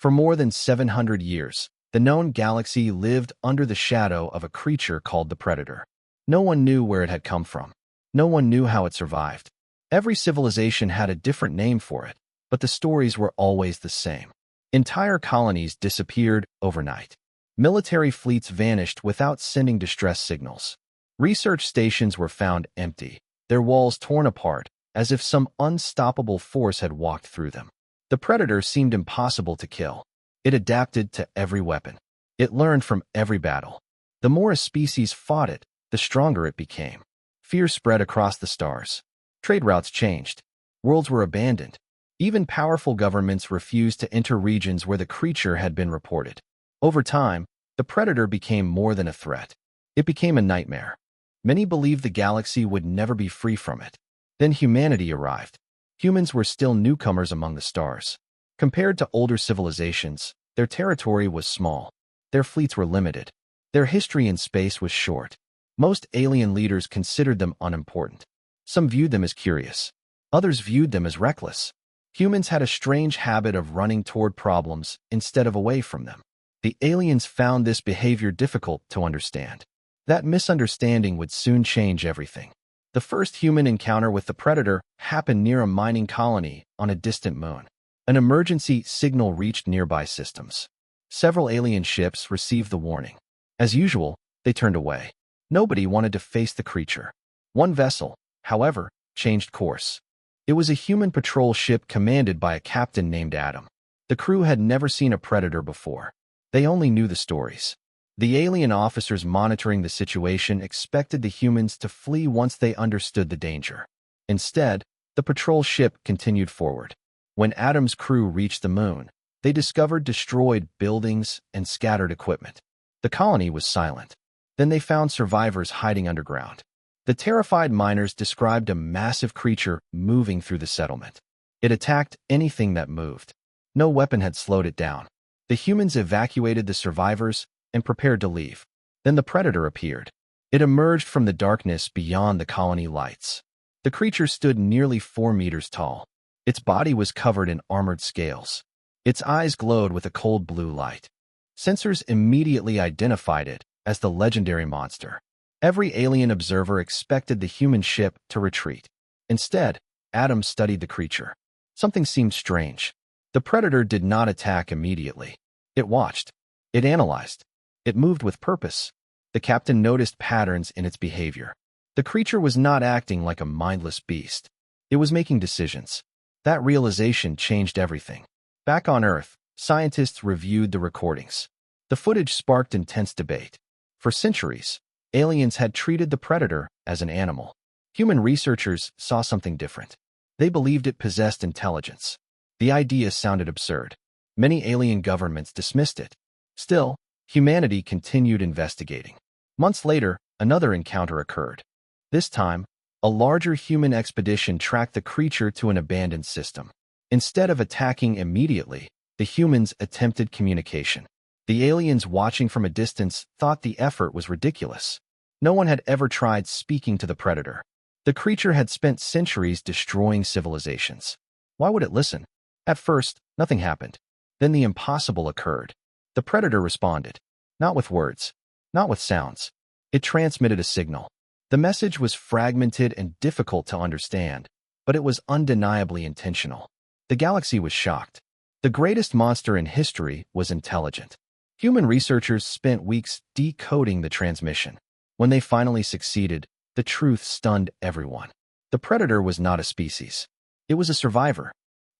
For more than 700 years, the known galaxy lived under the shadow of a creature called the Predator. No one knew where it had come from. No one knew how it survived. Every civilization had a different name for it, but the stories were always the same. Entire colonies disappeared overnight. Military fleets vanished without sending distress signals. Research stations were found empty, their walls torn apart, as if some unstoppable force had walked through them. The Predator seemed impossible to kill. It adapted to every weapon. It learned from every battle. The more a species fought it, the stronger it became. Fear spread across the stars. Trade routes changed. Worlds were abandoned. Even powerful governments refused to enter regions where the creature had been reported. Over time, the Predator became more than a threat. It became a nightmare. Many believed the galaxy would never be free from it. Then humanity arrived. Humans were still newcomers among the stars. Compared to older civilizations, their territory was small. Their fleets were limited. Their history in space was short. Most alien leaders considered them unimportant. Some viewed them as curious. Others viewed them as reckless. Humans had a strange habit of running toward problems instead of away from them. The aliens found this behavior difficult to understand. That misunderstanding would soon change everything. The first human encounter with the Predator happened near a mining colony on a distant moon. An emergency signal reached nearby systems. Several alien ships received the warning. As usual, they turned away. Nobody wanted to face the creature. One vessel, however, changed course. It was a human patrol ship commanded by a captain named Adam. The crew had never seen a Predator before. They only knew the stories. The alien officers monitoring the situation expected the humans to flee once they understood the danger. Instead, the patrol ship continued forward. When Adam's crew reached the moon, they discovered destroyed buildings and scattered equipment. The colony was silent. Then they found survivors hiding underground. The terrified miners described a massive creature moving through the settlement. It attacked anything that moved. No weapon had slowed it down. The humans evacuated the survivors and prepared to leave. Then the Predator appeared. It emerged from the darkness beyond the colony lights. The creature stood nearly 4 meters tall. Its body was covered in armored scales. Its eyes glowed with a cold blue light. Sensors immediately identified it as the legendary monster. Every alien observer expected the human ship to retreat. Instead, Adam studied the creature. Something seemed strange. The Predator did not attack immediately. It watched. It analyzed. It moved with purpose. The captain noticed patterns in its behavior. The creature was not acting like a mindless beast. It was making decisions. That realization changed everything. Back on Earth, scientists reviewed the recordings. The footage sparked intense debate. For centuries, aliens had treated the Predator as an animal. Human researchers saw something different. They believed it possessed intelligence. The idea sounded absurd. Many alien governments dismissed it. Still, humanity continued investigating. Months later, another encounter occurred. This time, a larger human expedition tracked the creature to an abandoned system. Instead of attacking immediately, the humans attempted communication. The aliens watching from a distance thought the effort was ridiculous. No one had ever tried speaking to the Predator. The creature had spent centuries destroying civilizations. Why would it listen? At first, nothing happened. Then the impossible occurred. The Predator responded. Not with words. Not with sounds. It transmitted a signal. The message was fragmented and difficult to understand, but it was undeniably intentional. The galaxy was shocked. The greatest monster in history was intelligent. Human researchers spent weeks decoding the transmission. When they finally succeeded, the truth stunned everyone. The Predator was not a species. It was a survivor.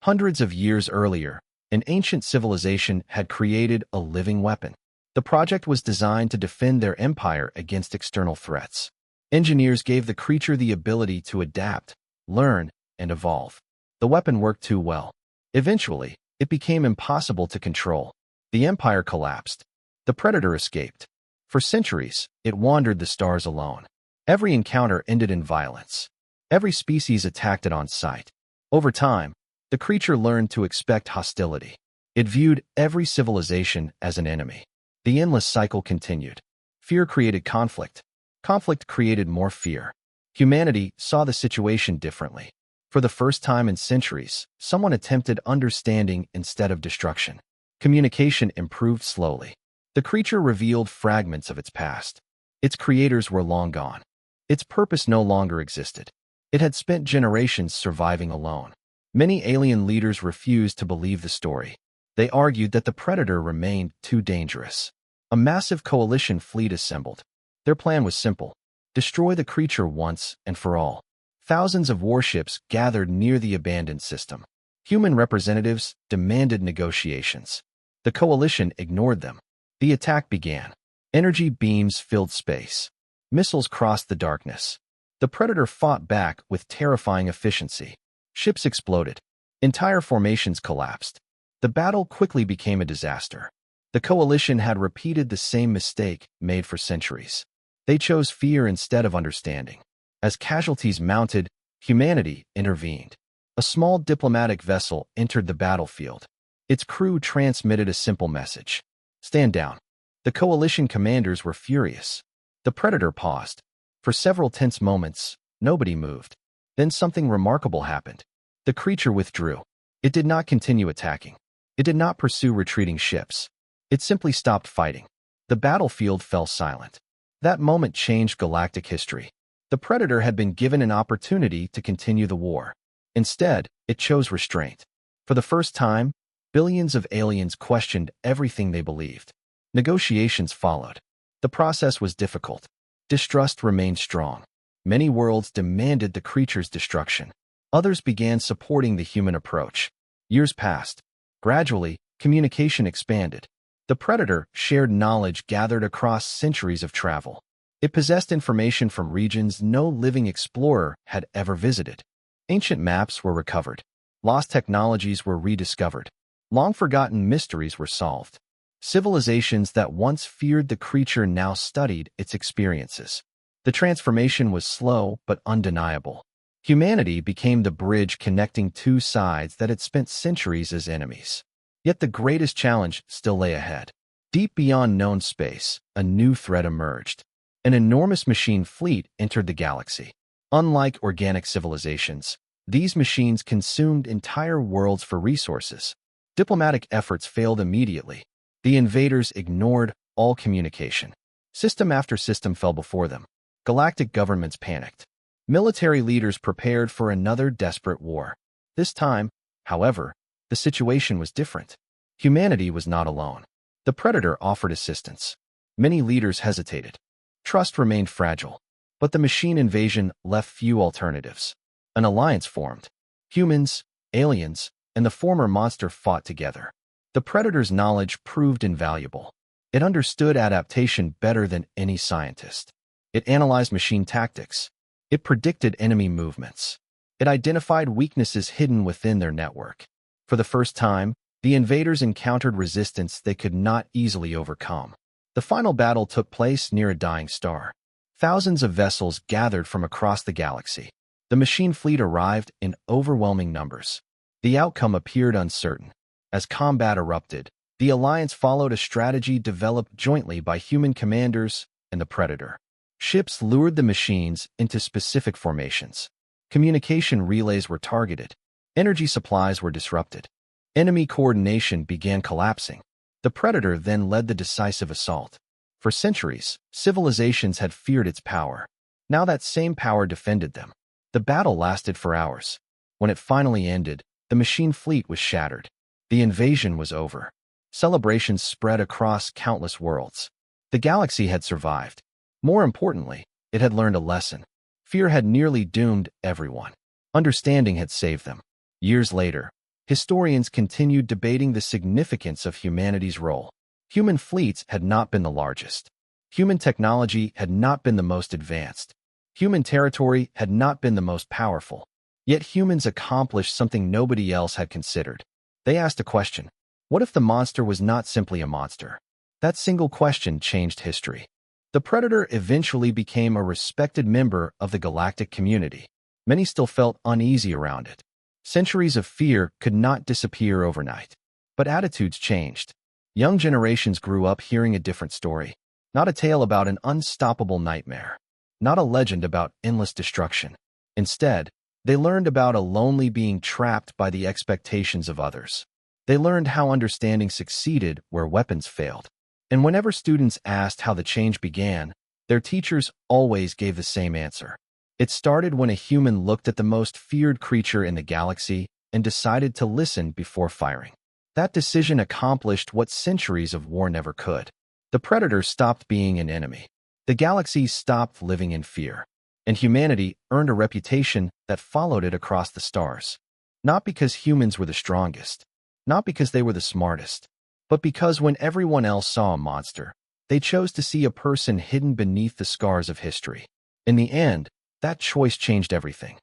Hundreds of years earlier, an ancient civilization had created a living weapon. The project was designed to defend their empire against external threats. Engineers gave the creature the ability to adapt, learn, and evolve. The weapon worked too well. Eventually, it became impossible to control. The empire collapsed. The Predator escaped. For centuries, it wandered the stars alone. Every encounter ended in violence. Every species attacked it on sight. Over time, the creature learned to expect hostility. It viewed every civilization as an enemy. The endless cycle continued. Fear created conflict. Conflict created more fear. Humanity saw the situation differently. For the first time in centuries, someone attempted understanding instead of destruction. Communication improved slowly. The creature revealed fragments of its past. Its creators were long gone. Its purpose no longer existed. It had spent generations surviving alone. Many alien leaders refused to believe the story. They argued that the predator remained too dangerous. A massive coalition fleet assembled. Their plan was simple: destroy the creature once and for all. Thousands of warships gathered near the abandoned system. Human representatives demanded negotiations. The coalition ignored them. The attack began. Energy beams filled space. Missiles crossed the darkness. The predator fought back with terrifying efficiency. Ships exploded. Entire formations collapsed. The battle quickly became a disaster. The coalition had repeated the same mistake made for centuries. They chose fear instead of understanding. As casualties mounted, humanity intervened. A small diplomatic vessel entered the battlefield. Its crew transmitted a simple message: stand down. The coalition commanders were furious. The predator paused. For several tense moments, nobody moved. Then something remarkable happened. The creature withdrew. It did not continue attacking. It did not pursue retreating ships. It simply stopped fighting. The battlefield fell silent. That moment changed galactic history. The predator had been given an opportunity to continue the war. Instead, it chose restraint. For the first time, billions of aliens questioned everything they believed. Negotiations followed. The process was difficult. Distrust remained strong. Many worlds demanded the creature's destruction. Others began supporting the human approach. Years passed. Gradually, communication expanded. The predator shared knowledge gathered across centuries of travel. It possessed information from regions no living explorer had ever visited. Ancient maps were recovered. Lost technologies were rediscovered. Long-forgotten mysteries were solved. Civilizations that once feared the creature now studied its experiences. The transformation was slow but undeniable. Humanity became the bridge connecting two sides that had spent centuries as enemies. Yet the greatest challenge still lay ahead. Deep beyond known space, a new threat emerged. An enormous machine fleet entered the galaxy. Unlike organic civilizations, these machines consumed entire worlds for resources. Diplomatic efforts failed immediately. The invaders ignored all communication. System after system fell before them. Galactic governments panicked. Military leaders prepared for another desperate war. This time, however, the situation was different. Humanity was not alone. The predator offered assistance. Many leaders hesitated. Trust remained fragile. But the machine invasion left few alternatives. An alliance formed. Humans, aliens, and the former monster fought together. The predator's knowledge proved invaluable. It understood adaptation better than any scientist. It analyzed machine tactics. It predicted enemy movements. It identified weaknesses hidden within their network. For the first time, the invaders encountered resistance they could not easily overcome. The final battle took place near a dying star. Thousands of vessels gathered from across the galaxy. The machine fleet arrived in overwhelming numbers. The outcome appeared uncertain. As combat erupted, the alliance followed a strategy developed jointly by human commanders and the predator. Ships lured the machines into specific formations. Communication relays were targeted. Energy supplies were disrupted. Enemy coordination began collapsing. The predator then led the decisive assault. For centuries, civilizations had feared its power. Now that same power defended them. The battle lasted for hours. When it finally ended, the machine fleet was shattered. The invasion was over. Celebrations spread across countless worlds. The galaxy had survived. More importantly, it had learned a lesson. Fear had nearly doomed everyone. Understanding had saved them. Years later, historians continued debating the significance of humanity's role. Human fleets had not been the largest. Human technology had not been the most advanced. Human territory had not been the most powerful. Yet humans accomplished something nobody else had considered. They asked a question. What if the monster was not simply a monster? That single question changed history. The predator eventually became a respected member of the galactic community. Many still felt uneasy around it. Centuries of fear could not disappear overnight. But attitudes changed. Young generations grew up hearing a different story. Not a tale about an unstoppable nightmare. Not a legend about endless destruction. Instead, they learned about a lonely being trapped by the expectations of others. They learned how understanding succeeded where weapons failed. And whenever students asked how the change began, their teachers always gave the same answer. It started when a human looked at the most feared creature in the galaxy and decided to listen before firing. That decision accomplished what centuries of war never could. The Predator stopped being an enemy. The galaxy stopped living in fear. And humanity earned a reputation that followed it across the stars. Not because humans were the strongest, not because they were the smartest, but because when everyone else saw a monster, they chose to see a person hidden beneath the scars of history. In the end, that choice changed everything.